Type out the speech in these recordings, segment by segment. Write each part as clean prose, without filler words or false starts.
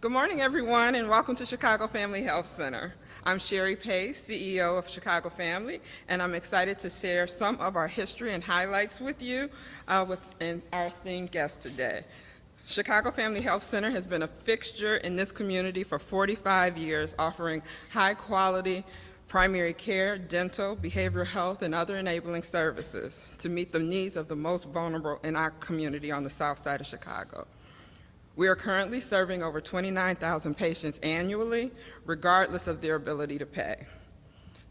Good morning, everyone, and welcome to Chicago Family Health Center. I'm Sherry Pace, CEO of Chicago Family, and I'm excited to share some of our history and highlights with you and our esteemed guests today. Chicago Family Health Center has been a fixture in this community for 45 years, offering high-quality primary care, dental, behavioral health, and other enabling services to meet the needs of the most vulnerable in our community on the south side of Chicago. We are currently serving over 29,000 patients annually, regardless of their ability to pay.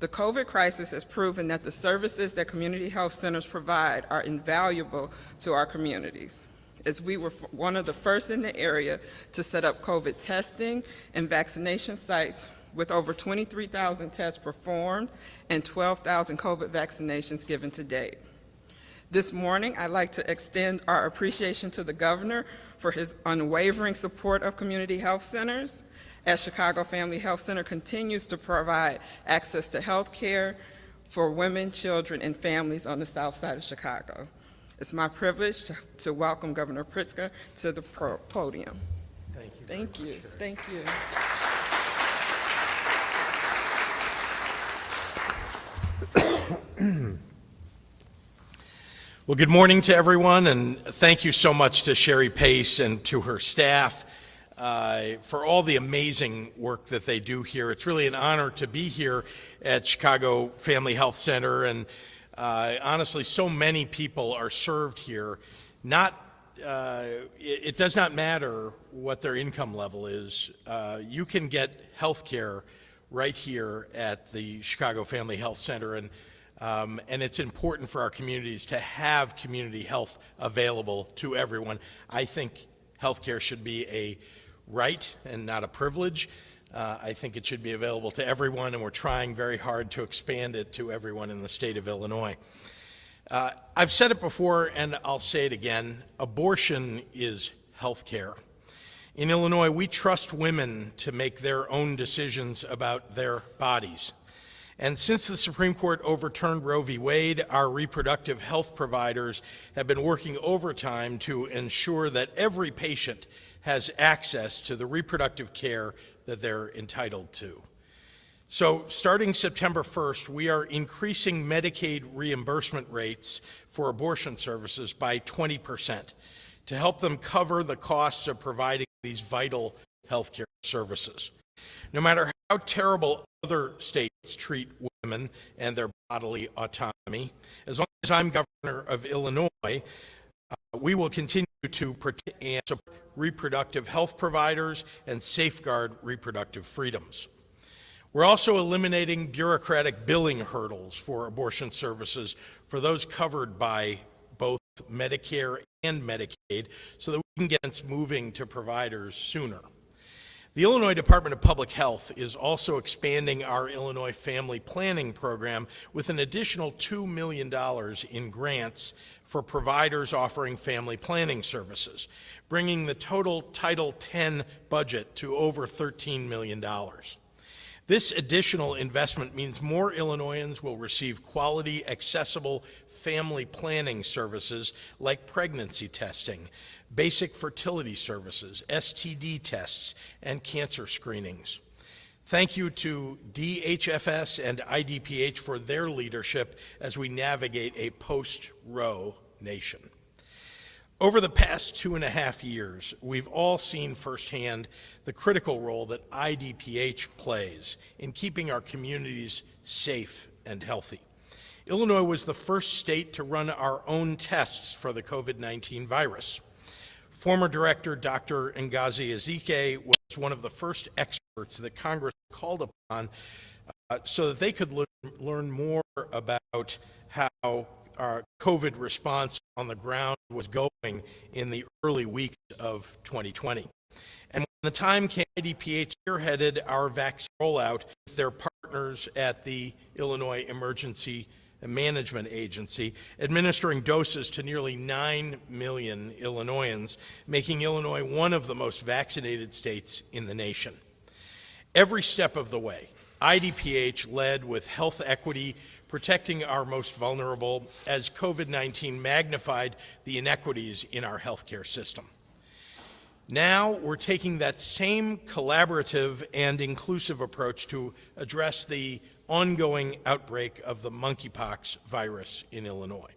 The COVID crisis has proven that the services that community health centers provide are invaluable to our communities, as we were one of the first in the area to set up COVID testing and vaccination sites with over 23,000 tests performed and 12,000 COVID vaccinations given to date. This morning, I'd like to extend our appreciation to the governor for his unwavering support of community health centers, as Chicago Family Health Center continues to provide access to health care for women, children, and families on the south side of Chicago. It's my privilege to welcome Governor Pritzker to the podium. Thank you. Thank you. Thank you. Well, good morning to everyone, and thank you so much to Sherry Pace and to her staff for all the amazing work that they do here. It's really an honor to be here at Chicago Family Health Center, and honestly, so many people are served here. It does not matter what their income level is. You can get health care right here at the Chicago Family Health Center, and it's important for our communities to have community health available to everyone. I think healthcare should be a right and not a privilege. I think it should be available to everyone, and we're trying very hard to expand it to everyone in the state of Illinois. I've said it before, and I'll say it again. Abortion is healthcare. In Illinois, we trust women to make their own decisions about their bodies. And since the Supreme Court overturned Roe v. Wade, our reproductive health providers have been working overtime to ensure that every patient has access to the reproductive care that they're entitled to. So starting September 1st, we are increasing Medicaid reimbursement rates for abortion services by 20% to help them cover the costs of providing these vital healthcare services. No matter how terrible other states treat women and their bodily autonomy, as long as I'm governor of Illinois, we will continue to protect and support reproductive health providers and safeguard reproductive freedoms. We're also eliminating bureaucratic billing hurdles for abortion services for those covered by both Medicare and Medicaid so that we can get moving to providers sooner. The Illinois Department of Public Health is also expanding our Illinois Family Planning Program with an additional $2 million in grants for providers offering family planning services, bringing the total Title X budget to over $13 million. This additional investment means more Illinoisans will receive quality, accessible family planning services like pregnancy testing, basic fertility services, STD tests, and cancer screenings. Thank you to DHFS and IDPH for their leadership as we navigate a post-Roe nation. Over the past 2.5 years, we've all seen firsthand the critical role that IDPH plays in keeping our communities safe and healthy. Illinois was the first state to run our own tests for the COVID-19 virus. Former Director Dr. Ngozi Ezike was one of the first experts that Congress called upon so that they could learn more about how our COVID response on the ground was going in the early weeks of 2020. And when the time came, IDPH spearheaded our vaccine rollout with their partners at the Illinois Emergency Management Agency, administering doses to nearly 9 million Illinoisans, making Illinois one of the most vaccinated states in the nation. Every step of the way, IDPH led with health equity, protecting our most vulnerable as COVID-19 magnified the inequities in our healthcare system. Now we're taking that same collaborative and inclusive approach to address the ongoing outbreak of the monkeypox virus in Illinois.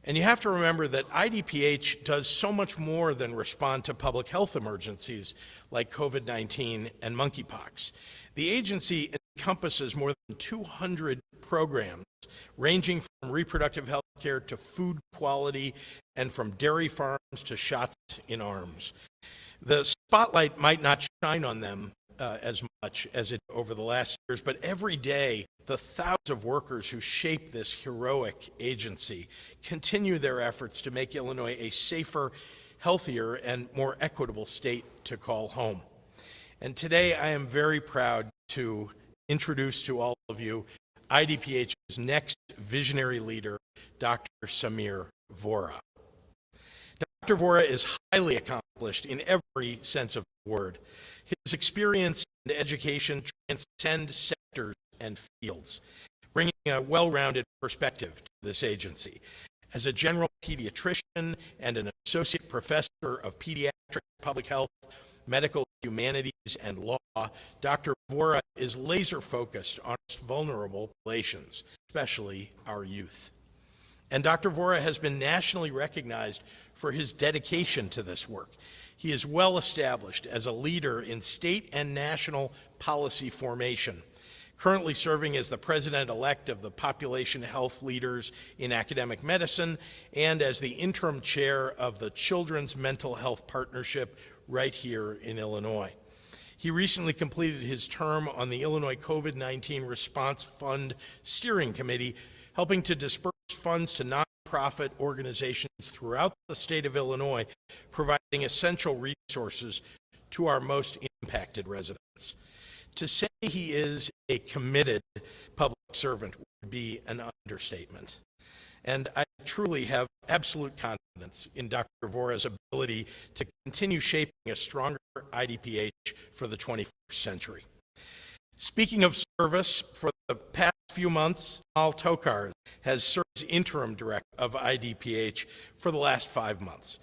And you have to remember that IDPH does so much more than respond to public health emergencies like COVID-19 and monkeypox. The agency encompasses more than 200 programs ranging from reproductive health care to food quality and from dairy farms to shots in arms. The spotlight might not shine on them as much as it over the last years, but every day the thousands of workers who shape this heroic agency continue their efforts to make Illinois a safer, healthier, and more equitable state to call home. And today I am very proud to introduce to all of you IDPH's next visionary leader, Dr. Samir Vora. Dr. Vora is highly accomplished in every sense of the word. His experience and education transcend sectors and fields, bringing a well-rounded perspective to this agency. As a general pediatrician and an associate professor of pediatric public health, medical humanities, and law, Dr. Vora is laser-focused on vulnerable populations, especially our youth. And Dr. Vora has been nationally recognized for his dedication to this work. He is well established as a leader in state and national policy formation, currently serving as the president-elect of the Population Health Leaders in Academic Medicine and as the interim chair of the Children's Mental Health Partnership right here in Illinois. He recently completed his term on the Illinois COVID-19 Response Fund Steering Committee, helping to disperse funds to nonprofit organizations throughout the state of Illinois, providing essential resources to our most impacted residents. To say he is a committed public servant would be an understatement. And I truly have absolute confidence in Dr. Vora's ability to continue shaping a stronger IDPH for the 21st century. Speaking of service, for the past few months, Al Tokar has served as interim director of IDPH for the last 5 months.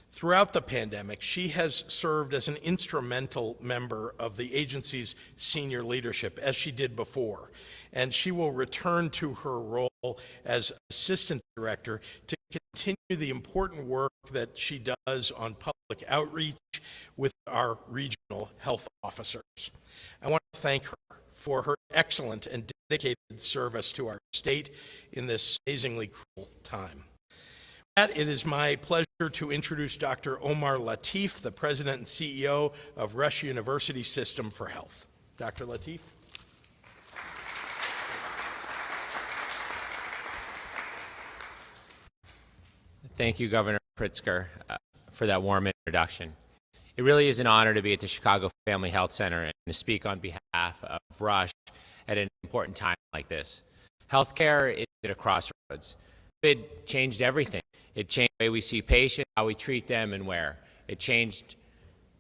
Throughout the pandemic, she has served as an instrumental member of the agency's senior leadership, as she did before, and she will return to her role as assistant director to continue the important work that she does on public outreach with our regional health officers. I want to thank her for her excellent and dedicated service to our state in this amazingly cruel time. It is my pleasure to introduce Dr. Omar Latif, the President and CEO of Rush University System for Health. Dr. Latif. Thank you, Governor Pritzker, for that warm introduction. It really is an honor to be at the Chicago Family Health Center and to speak on behalf of Rush at an important time like this. Healthcare is at a crossroads. COVID changed everything. It changed the way we see patients, how we treat them, and where. It changed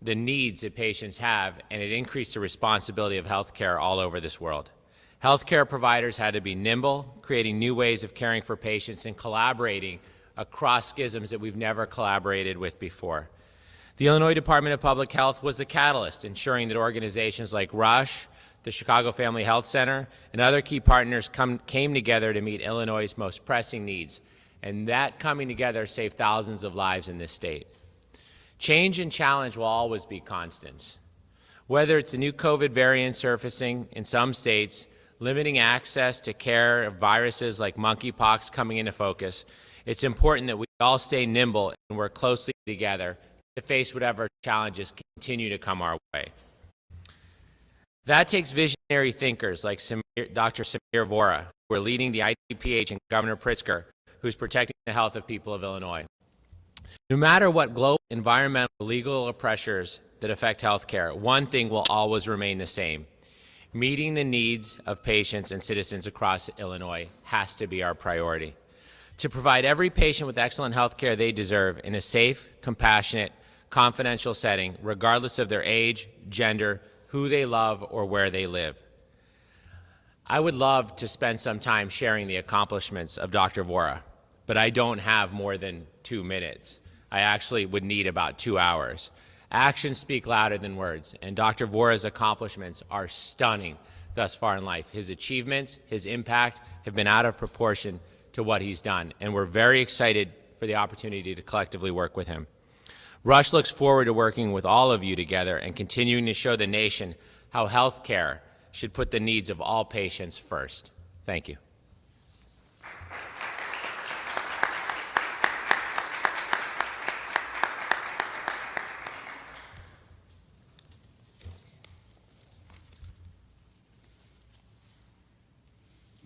the needs that patients have, and it increased the responsibility of healthcare all over this world. Healthcare providers had to be nimble, creating new ways of caring for patients and collaborating across schisms that we've never collaborated with before. The Illinois Department of Public Health was the catalyst, ensuring that organizations like Rush, the Chicago Family Health Center, and other key partners came together to meet Illinois' most pressing needs. And that coming together saved thousands of lives in this state. Change and challenge will always be constants. Whether it's the new COVID variant surfacing in some states, limiting access to care of viruses like monkeypox coming into focus, it's important that we all stay nimble and work closely together to face whatever challenges continue to come our way. That takes visionary thinkers like Dr. Samir Vora, who are leading the IDPH, and Governor Pritzker, who's protecting the health of people of Illinois. No matter what global, environmental, legal pressures that affect healthcare, one thing will always remain the same. Meeting the needs of patients and citizens across Illinois has to be our priority. To provide every patient with excellent health care they deserve in a safe, compassionate, confidential setting, regardless of their age, gender, who they love, or where they live. I would love to spend some time sharing the accomplishments of Dr. Vora, but I don't have more than 2 minutes. I actually would need about 2 hours. Actions speak louder than words, and Dr. Vora's accomplishments are stunning thus far in life. His achievements, his impact have been out of proportion to what he's done, and we're very excited for the opportunity to collectively work with him. Rush looks forward to working with all of you together and continuing to show the nation how health care should put the needs of all patients first. Thank you.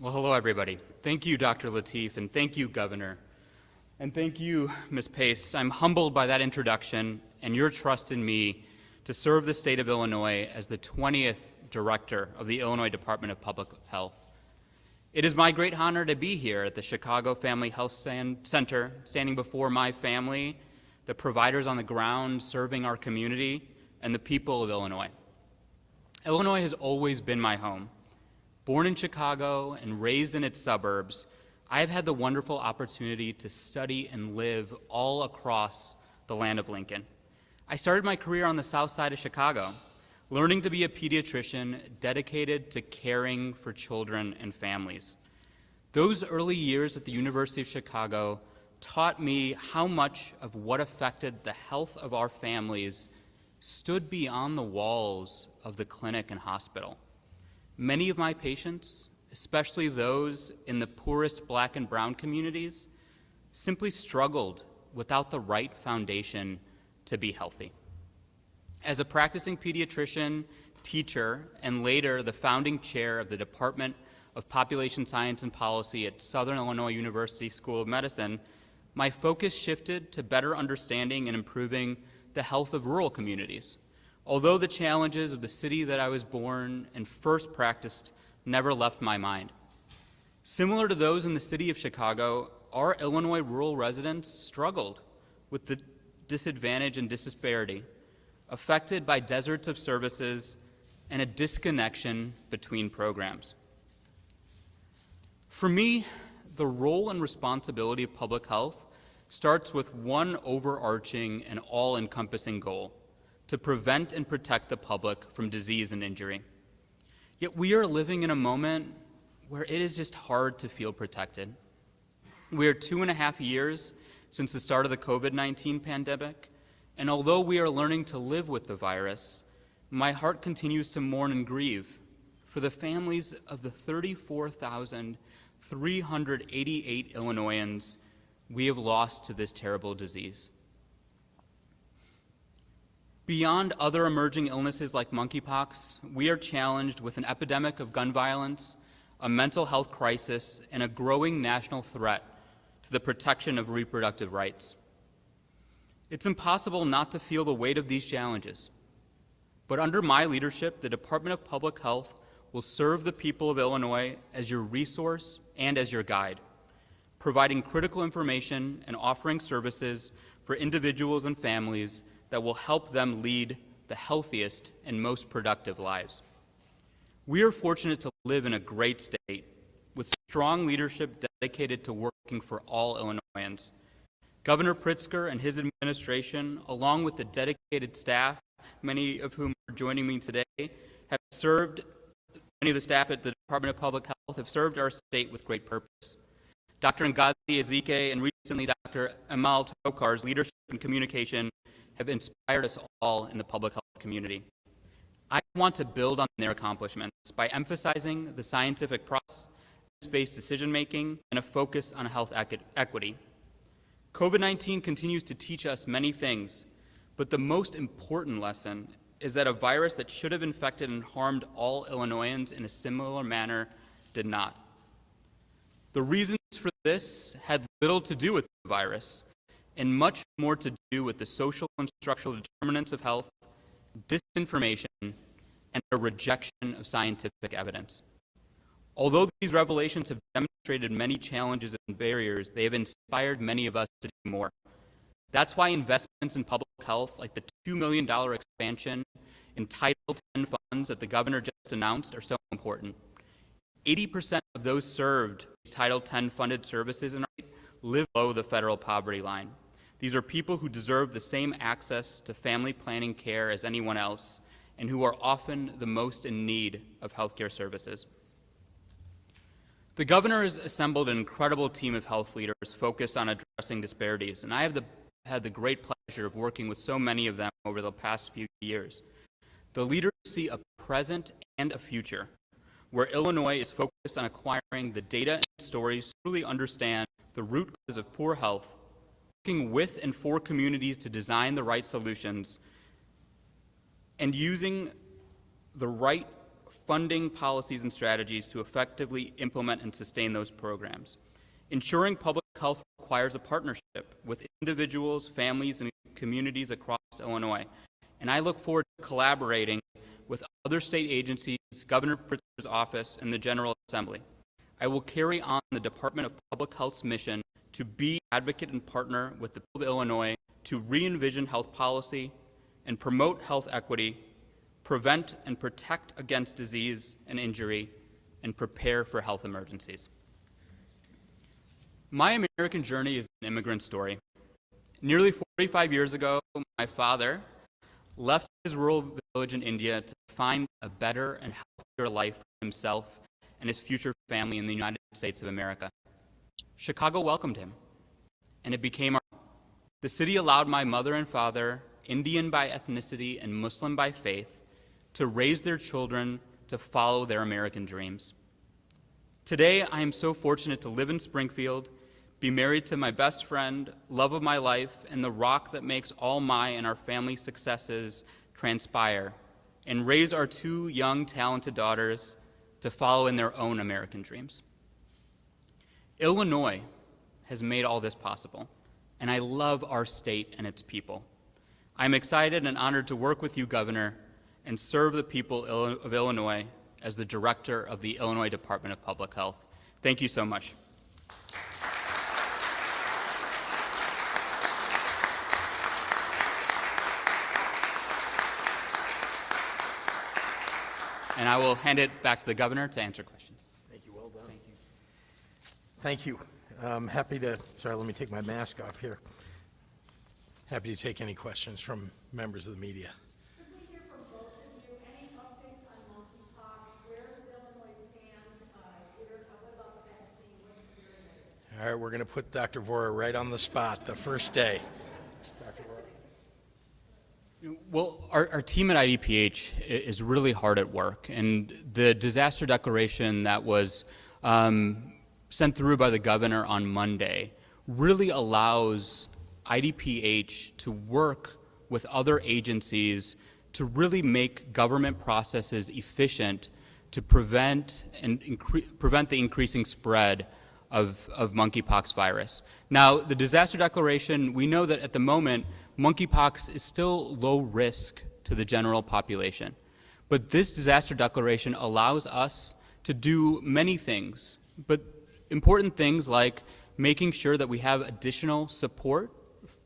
Well, hello, everybody. Thank you, Dr. Lateef, and thank you, Governor. And thank you, Ms. Pace. I'm humbled by that introduction and your trust in me to serve the state of Illinois as the 20th Director of the Illinois Department of Public Health. It is my great honor to be here at the Chicago Family Health Center, standing before my family, the providers on the ground serving our community, and the people of Illinois. Illinois has always been my home. Born in Chicago and raised in its suburbs, I have had the wonderful opportunity to study and live all across the land of Lincoln. I started my career on the south side of Chicago, learning to be a pediatrician dedicated to caring for children and families. Those early years at the University of Chicago taught me how much of what affected the health of our families stood beyond the walls of the clinic and hospital. Many of my patients, especially those in the poorest Black and brown communities, simply struggled without the right foundation to be healthy. As a practicing pediatrician, teacher, and later the founding chair of the Department of Population Science and Policy at Southern Illinois University School of Medicine, my focus shifted to better understanding and improving the health of rural communities. Although the challenges of the city that I was born and first practiced never left my mind. Similar to those in the city of Chicago, our Illinois rural residents struggled with the disadvantage and disparity, affected by deserts of services and a disconnection between programs. For me, the role and responsibility of public health starts with one overarching and all-encompassing goal: to prevent and protect the public from disease and injury. Yet we are living in a moment where it is just hard to feel protected. We are 2.5 years since the start of the COVID-19 pandemic, and although we are learning to live with the virus, my heart continues to mourn and grieve for the families of the 34,388 Illinoisans we have lost to this terrible disease. Beyond other emerging illnesses like monkeypox, we are challenged with an epidemic of gun violence, a mental health crisis, and a growing national threat to the protection of reproductive rights. It's impossible not to feel the weight of these challenges, but under my leadership, the Department of Public Health will serve the people of Illinois as your resource and as your guide, providing critical information and offering services for individuals and families that will help them lead the healthiest and most productive lives. We are fortunate to live in a great state with strong leadership dedicated to working for all Illinoisans. Governor Pritzker and his administration, along with the dedicated staff, many of whom are joining me today, have served, many of the staff at the Department of Public Health have served our state with great purpose. Dr. Ngozi Ezike and recently Dr. Amal Tokar's leadership and communication have inspired us all in the public health community. I want to build on their accomplishments by emphasizing the scientific process, evidence-based decision-making, and a focus on health equity. COVID-19 continues to teach us many things, but the most important lesson is that a virus that should have infected and harmed all Illinoisans in a similar manner did not. The reasons for this had little to do with the virus, and much more to do with the social and structural determinants of health, disinformation, and a rejection of scientific evidence. Although these revelations have demonstrated many challenges and barriers, they have inspired many of us to do more. That's why investments in public health, like the $2 million expansion in Title X funds that the governor just announced, are so important. 80% of those served with Title X funded services live below the federal poverty line. These are people who deserve the same access to family planning care as anyone else, and who are often the most in need of healthcare services. The governor has assembled an incredible team of health leaders focused on addressing disparities, and I have had the great pleasure of working with so many of them over the past few years. The leaders see a present and a future, where Illinois is focused on acquiring the data and stories to truly understand the root cause of poor health, working with and for communities to design the right solutions, and using the right funding policies and strategies to effectively implement and sustain those programs. Ensuring public health requires a partnership with individuals, families, and communities across Illinois, and I look forward to collaborating with other state agencies, Governor Pritzker's office, and the General Assembly. I will carry on the Department of Public Health's mission to be advocate and partner with the people of Illinois to re-envision health policy and promote health equity, prevent and protect against disease and injury, and prepare for health emergencies. My American journey is an immigrant story. Nearly 45 years ago, my father left his rural village in India to find a better and healthier life for himself and his future family in the United States of America. Chicago welcomed him, and it became our home. The city allowed my mother and father, Indian by ethnicity and Muslim by faith, to raise their children to follow their American dreams. Today, I am so fortunate to live in Springfield, be married to my best friend, love of my life, and the rock that makes all my and our family's successes transpire, and raise our two young, talented daughters to follow in their own American dreams. Illinois has made all this possible, and I love our state and its people. I'm excited and honored to work with you, Governor, and serve the people of Illinois as the Director of the Illinois Department of Public Health. Thank you so much. And I will hand it back to the Governor to answer questions. Thank you. Well done. Thank you. Thank you. I'm happy to, sorry, let me take my mask off here. Happy to take any questions from members of the media. Could we hear from both of you? Any updates on monkeypox? Where does Illinois stand? What about the vaccine? What's the latest? All right, we're going to put Dr. Vora right on the spot the first day. Dr. Vora. Well, our team at IDPH is really hard at work, and the disaster declaration that was sent through by the governor on Monday really allows IDPH to work with other agencies to really make government processes efficient to prevent the increasing spread of monkeypox virus. Now, the disaster declaration, we know that at the moment, monkeypox is still low risk to the general population. But this disaster declaration allows us to do many things, but important things like making sure that we have additional support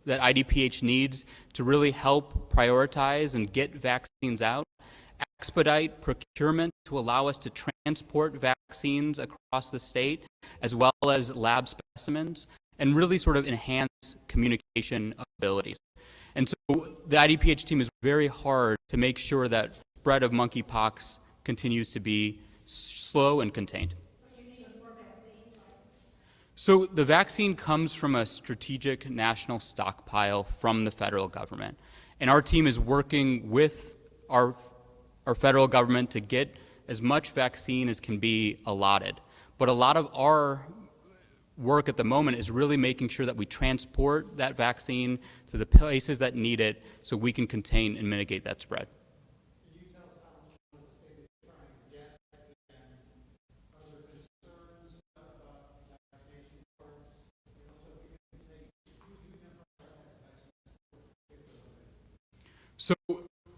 that IDPH needs to really help prioritize and get vaccines out, expedite procurement to allow us to transport vaccines across the state, as well as lab specimens, and really sort of enhance communication abilities. And so the IDPH team is very hard to make sure that spread of monkeypox continues to be slow and contained. So the vaccine comes from a strategic national stockpile from the federal government. And our team is working with our federal government to get as much vaccine as can be allotted. But a lot of our work at the moment is really making sure that we transport that vaccine to the places that need it so we can contain and mitigate that spread. Can you tell us how much the state is trying to get, and are there concerns about vaccination cards? And also, if you can say, So,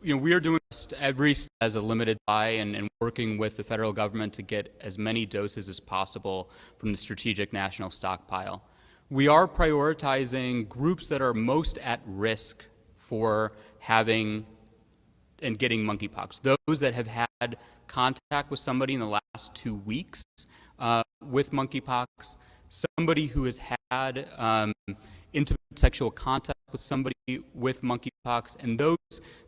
we are doing this every as a limited buy and working with the federal government to get as many doses as possible from the strategic national stockpile. We are prioritizing groups that are most at risk for having and getting monkeypox. Those that have had contact with somebody in the last 2 weeks with monkeypox, somebody who has had intimate sexual contact with somebody with monkeypox, and those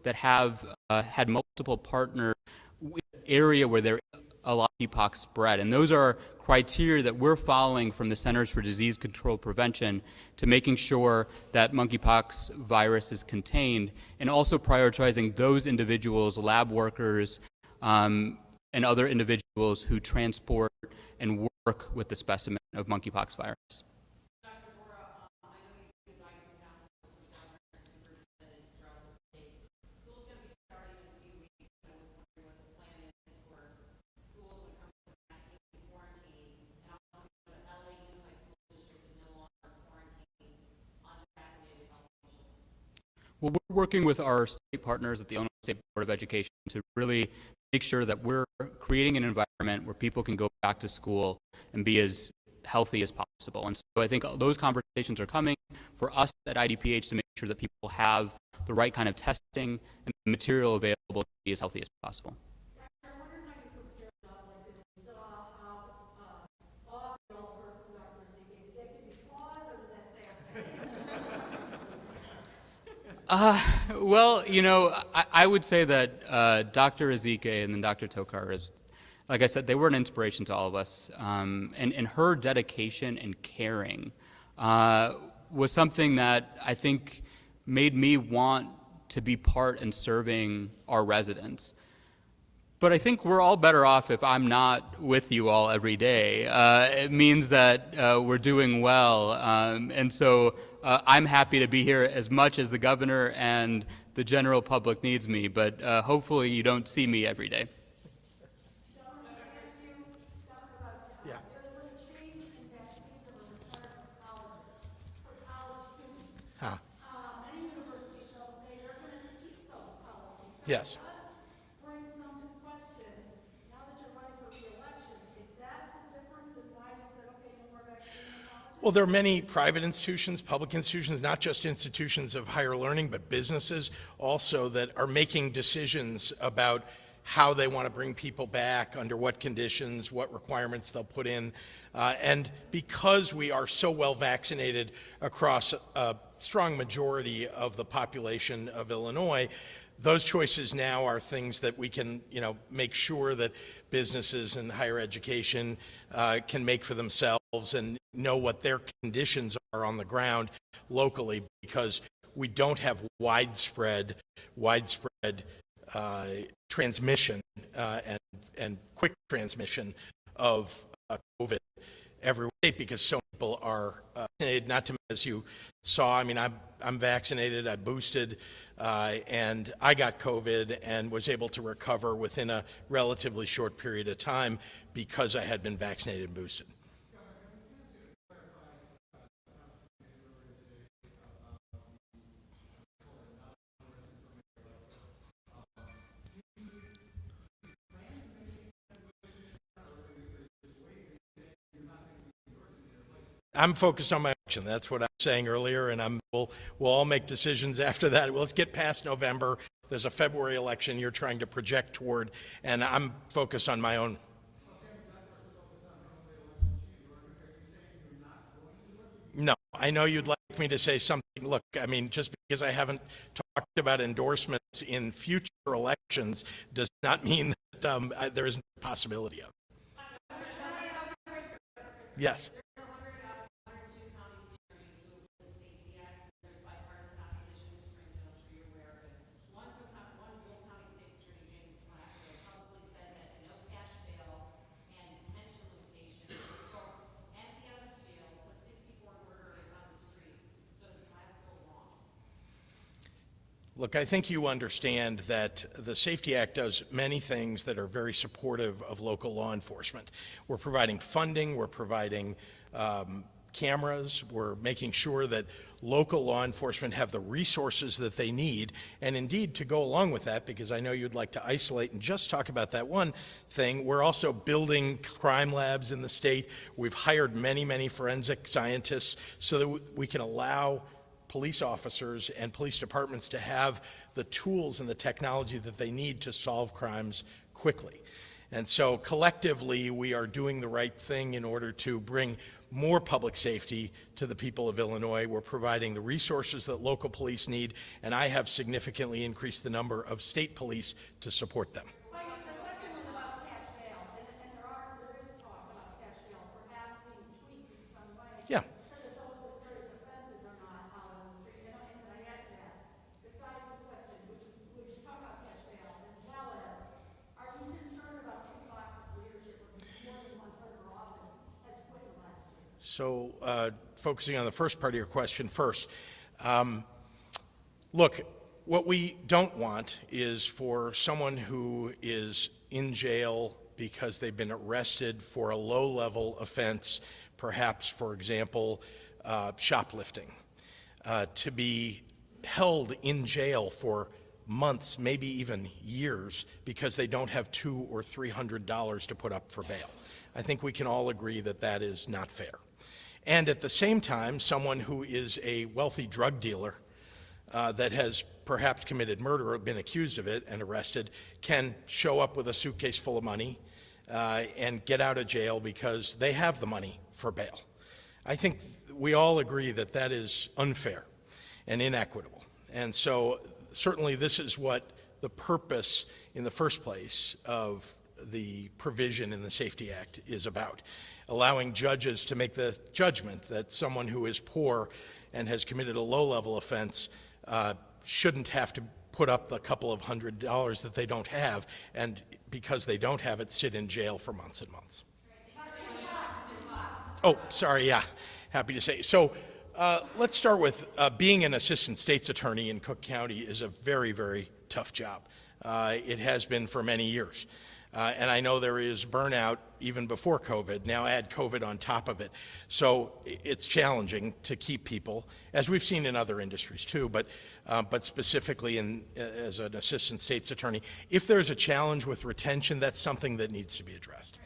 that have had multiple partners in an area where there is a lot of monkeypox spread. And those are criteria that we're following from the Centers for Disease Control Prevention to making sure that monkeypox virus is contained, and also prioritizing those individuals, lab workers, and other individuals who transport and work with the specimen of monkeypox virus. Dr. Vora, I know you give advice and counsel to the governor and superintendents throughout the state. School's going to be starting in a few weeks, and I was wondering what the plan is for schools when it comes to masking and quarantine. And also, the LA Unified School District is no longer quarantining unvaccinated healthy children. Well, we're working with our state partners at the Illinois State Board of Education to really make sure that we're creating an environment where people can go back to school and be as healthy as possible. And so I think those conversations are coming for us at IDPH to make sure that people have the right kind of testing and material available to be as healthy as possible. I wonder how you prepare a job like this. You saw how off you all work for Dr. Zeke. Did that give you pause, or did that say, okay? Well, you know, I would say that Dr. Ezike and then Dr. Tokar is, like I said, they were an inspiration to all of us. And her dedication and caring was something that I think made me want to be part in serving our residents. But I think we're all better off if I'm not with you all every day. It means that we're doing well. And so I'm happy to be here as much as the governor and the general public needs me, but hopefully you don't see me every day. Yeah. There was a change in vaccines that were required for colleges, for college students. Huh. Many universities, they'll say they're going to keep those policies. Yes. That does bring some to question. Now that you're running for re-election, is that the difference in why you said, okay, no more vaccines in colleges? Well, there are many private institutions, public institutions, not just institutions of higher learning, but businesses also that are making decisions about how they want to bring people back, under what conditions, what requirements they'll put in. And because we are so well vaccinated across a strong majority of the population of Illinois, those choices now are things that we can, make sure that businesses and higher education can make for themselves and know what their conditions are on the ground locally, because we don't have widespread transmission and quick transmission of COVID every week, because so many people are vaccinated. Not to, as you saw, I mean, I'm vaccinated, I boosted, and I got COVID and was able to recover within a relatively short period of time because I had been vaccinated and boosted. I'm focused on my election. That's what I was saying earlier, and we'll all make decisions after that. Well, let's get past November. There's a February election you're trying to project toward, and I'm focused on my own. No, I know you'd like me to say something. Look, I mean, just because I haven't talked about endorsements in future elections does not mean that there isn't a possibility of it. Yes. Look, I think you understand that the Safety Act does many things that are very supportive of local law enforcement. We're providing funding, we're providing cameras, we're making sure that local law enforcement have the resources that they need, and indeed, to go along with that, because I know you'd like to isolate and just talk about that one thing, we're also building crime labs in the state. We've hired many forensic scientists so that we can allow police officers and police departments to have the tools and the technology that they need to solve crimes quickly. And so collectively, we are doing the right thing in order to bring more public safety to the people of Illinois. We're providing the resources that local police need, and I have significantly increased the number of state police to support them. The question was about cash bail, and there is talk about cash bail perhaps being tweaked in some way. Yeah. So that those with serious offenses are not out on the street. And can I add to that? Besides the question, would you talk about cash bail, as well as, are you concerned about Monkeypox's leadership of more than one third of our office has quit in the last year? So focusing on the first part of your question first. Look, what we don't want is for someone who is in jail because they've been arrested for a low-level offense, perhaps, for example, shoplifting, to be held in jail for months, maybe even years, because they don't have $200 or $300 to put up for bail. I think we can all agree that that is not fair. And at the same time, someone who is a wealthy drug dealer that has perhaps committed murder or been accused of it and arrested can show up with a suitcase full of money and get out of jail because they have the money for bail. I think we all agree that that is unfair and inequitable. And so certainly this is what the purpose in the first place of the provision in the Safety Act is about, allowing judges to make the judgment that someone who is poor and has committed a low-level offense shouldn't have to put up the couple of $100 that they don't have, and because they don't have it, sit in jail for months and months. Oh, sorry, yeah, happy to say. So let's start with being an assistant state's attorney in Cook County is a very, very tough job. It has been for many years. And I know there is burnout even before COVID. Now add COVID on top of it. So it's challenging to keep people, as we've seen in other industries too, but specifically as an assistant state's attorney. If there's a challenge with retention, that's something that needs to be addressed.